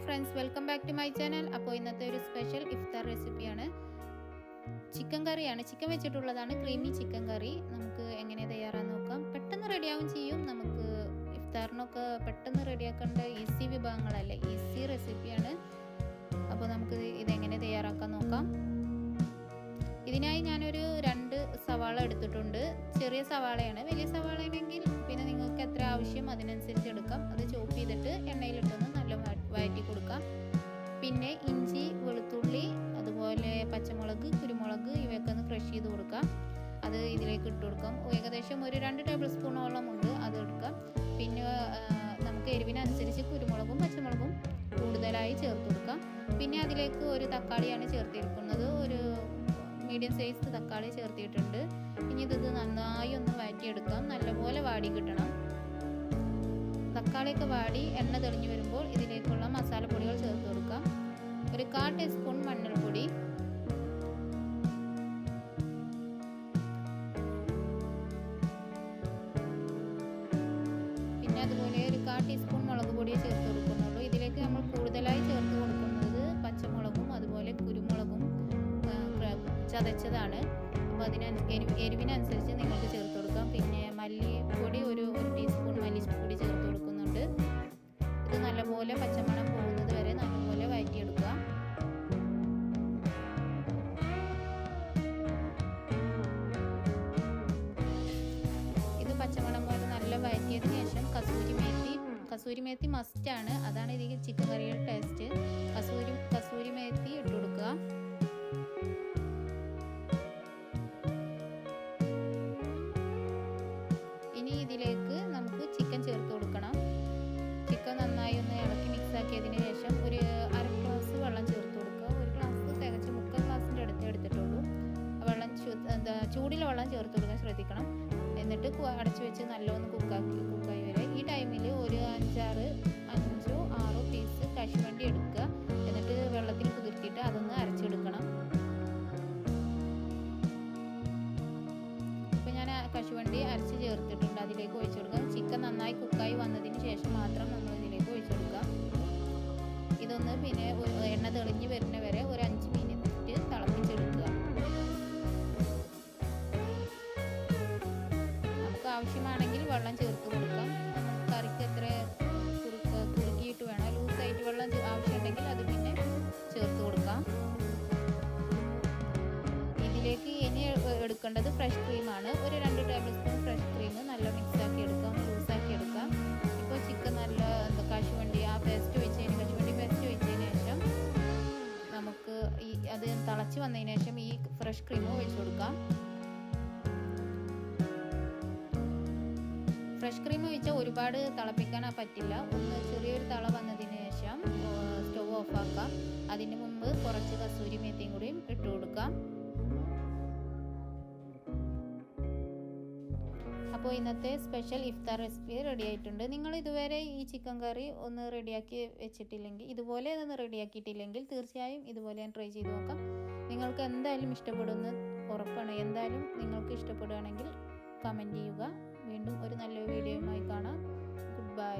Friends, welcome back to my channel. അപ്പോൾ ഇന്നത്തെ ഒരു സ്പെഷ്യൽ ഇഫ്താർ റെസിപ്പിയാണ്. ചിക്കൻ കറിയാണ്. ചിക്കൻ വെച്ചിട്ടുള്ളതാണ്, ക്രീമി ചിക്കൻ കറി. നമുക്ക് എങ്ങനെ തയ്യാറാന്ന് നോക്കാം. പെട്ടെന്ന് റെഡിയാവും ചെയ്യും. നമുക്ക് ഇഫ്താറിനൊക്കെ പെട്ടെന്ന് റെഡിയാക്കേണ്ട ഈസി വിഭവങ്ങളല്ലേ, ഈസി റെസിപ്പിയാണ്. അപ്പോൾ നമുക്ക് ഇതെങ്ങനെ തയ്യാറാക്കാൻ നോക്കാം. ഇതിനായി ഞാനൊരു 2 സവാള എടുത്തിട്ടുണ്ട്. ചെറിയ സവാളയാണ്. വലിയ സവാളയാണെങ്കിൽ പിന്നെ നിങ്ങൾക്ക് എത്ര ആവശ്യം അതിനനുസരിച്ച് എടുക്കാം. അത് ചോപ്പ് ചെയ്തിട്ട് എണ്ണയിലിട്ടൊന്ന് നല്ല വഴറ്റി കൊടുക്കാം. പിന്നെ ഇഞ്ചി, വെളുത്തുള്ളി, അതുപോലെ പച്ചമുളക്, കുരുമുളക് ഇവയൊക്കെ ഒന്ന് ക്രഷ് ചെയ്ത് കൊടുക്കാം. അത് ഇതിലേക്ക് ഇട്ട് കൊടുക്കാം. ഏകദേശം ഒരു 2 ടേബിൾ സ്പൂണോളം ഉണ്ട്, അത് എടുക്കാം. പിന്നെ നമുക്ക് എരിവിനനുസരിച്ച് കുരുമുളകും പച്ചമുളകും കൂടുതലായി ചേർത്ത് കൊടുക്കാം. പിന്നെ അതിലേക്ക് ഒരു തക്കാളിയാണ് ചേർത്തിരിക്കുന്നത്. ഒരു മീഡിയം സൈസ് തക്കാളി ചേർത്തിട്ടുണ്ട്. ഇനി ഇത് നന്നായി ഒന്ന് വഴറ്റിയെടുക്കാം. നല്ലപോലെ വാടി കിട്ടണം. തക്കാളിയൊക്കെ വാടി എണ്ണ തെളിഞ്ഞു വരുമ്പോൾ ഇതിലേക്കുള്ള മസാലപ്പൊടികൾ ചേർത്ത് കൊടുക്കാം. ഒരു 1/4 ടീസ്പൂൺ മഞ്ഞൾപ്പൊടി, പിന്നെ അതുപോലെ ഒരു 1/4 ടീസ്പൂൺ മുളക് പൊടിയെ ചേർത്ത് കൊടുക്കുന്നുള്ളൂ. ഇതിലേക്ക് നമ്മൾ കൂടുതലായി ചേർത്ത് കൊടുക്കുന്നത് പച്ചമുളകും അതുപോലെ കുരുമുളകും ചതച്ചതാണ്. അപ്പോൾ എരിവിനനുസരിച്ച് നിങ്ങൾക്ക് ചേർത്ത് കൊടുക്കാം. പിന്നെ മല്ലിപ്പൊടി ഒരു ടീസ്പൂൺ മല്ലിപ്പൊടി ചേർത്ത് കൊടുക്കുന്നുണ്ട്. ഇത് നല്ലപോലെ പച്ചമണം പോകുന്നത് വരെ നല്ലപോലെ വഴറ്റിയെടുക്കുക. ഇത് പച്ചമണം പോലെ നല്ല വഴറ്റിയതിന് ശേഷം കസൂരി മേത്തി മസ്റ്റാണ്. അതാണ് ഇതിൽ ചിക്കൻ കറിയുടെ ടേസ്റ്റ്. കസൂരി മേത്തി ഇട്ട് കൊടുക്കുക. ഇതിലേക്ക് നമുക്ക് ചിക്കൻ ചേർത്ത് കൊടുക്കണം. ചിക്കൻ നന്നായി ഒന്ന് ഇളക്കി മിക്സ് ആക്കിയതിന് ശേഷം ഒരു 1/2 ഗ്ലാസ് വെള്ളം ചേർത്ത് കൊടുക്കുക. ഒരു ഗ്ലാസ് തികച്ച് 3/4 ഗ്ലാസിൻ്റെ അടുത്ത് എടുത്തിട്ടുള്ളൂ. വെള്ളം ചൂടിലെ വെള്ളം ചേർത്ത് കൊടുക്കാൻ ശ്രദ്ധിക്കണം. എന്നിട്ട് അടച്ചു വെച്ച് നല്ലോണം കുക്കായി വരെ. ഈ ടൈമിൽ ഒരു 5-6 പീസ് കശുവണ്ടി എടുക്കുക. എന്നിട്ട് വെള്ളത്തിൽ കുതിർത്തിയിട്ട് അതൊന്ന് അരച്ചെടുക്കണം. കശുവണ്ടി അരച്ച് ചേർത്തിട്ടുണ്ട്. അതിലേക്ക് ഒഴിച്ചു കൊടുക്കാം. ചിക്കൻ നന്നായി കുക്കായി വന്നതിന് ശേഷം മാത്രം നമ്മൾ ഇതിലേക്ക് ഒഴിച്ചു കൊടുക്കാം. ഇതൊന്ന് പിന്നെ എണ്ണ തെളിഞ്ഞ് വരുന്ന വരെ ഒരു 5 മിനിറ്റ് തിളപ്പിച്ചെടുക്കുക. നമുക്ക് ആവശ്യമാണെങ്കിൽ വെള്ളം ചേർത്ത് കൊടുക്കാം. നമുക്ക് കറിക്ക് എത്ര കുറുക്കിയിട്ട് വേണം, ലൂസായിട്ട് വെള്ളം ആവശ്യമുണ്ടെങ്കിൽ അത് പിന്നെ ചേർത്ത് കൊടുക്കാം. ഇതിലേക്ക് ഇനി എടുക്കേണ്ടത് ഫ്രഷ് ക്രീമാണ്. ഒരു 2 ടേബിൾ സ്പൂൺ ഫ്രഷ് ക്രീം നല്ല മിക്സാക്കി എടുക്കാം, ലൂസാക്കി എടുക്കാം. ഇപ്പോൾ ചിക്കൻ നല്ല കശുവണ്ടി പേസ്റ്റ് ഒഴിച്ചതിന് ശേഷം നമുക്ക് അത് തിളച്ച് വന്നതിന് ശേഷം ഈ ഫ്രഷ് ക്രീം ഒഴിച്ചു കൊടുക്കാം. ഫ്രഷ് ക്രീം ഒഴിച്ചാൽ ഒരുപാട് തിളപ്പിക്കാൻ പറ്റില്ല. ഒന്ന് ചെറിയൊരു തള വന്നതിന് ശേഷം സ്റ്റവ് ഓഫാക്കാം. അതിന് മുമ്പ് കുറച്ച് കസൂരി മേത്തിയും കൂടിയും ഇട്ട് കൊടുക്കാം. അപ്പോൾ ഇന്നത്തെ സ്പെഷ്യൽ ഇഫ്താർ റെസിപ്പി റെഡി ആയിട്ടുണ്ട്. നിങ്ങൾ ഇതുവരെ ഈ ചിക്കൻ കറി ഒന്ന് റെഡിയാക്കി വെച്ചിട്ടില്ലെങ്കിൽ, ഇതുപോലെ ഒന്ന് റെഡിയാക്കിയിട്ടില്ലെങ്കിൽ തീർച്ചയായും ഇതുപോലെ ട്രൈ ചെയ്ത് നോക്കാം. നിങ്ങൾക്ക് എന്തായാലും ഇഷ്ടപ്പെടുമെന്ന് ഉറപ്പാണ്. എന്തായാലും നിങ്ങൾക്ക് ഇഷ്ടപ്പെടുകയാണെങ്കിൽ കമൻറ്റ് ചെയ്യുക. വീണ്ടും ഒരു നല്ല വീഡിയോയുമായി കാണാം. Good bye.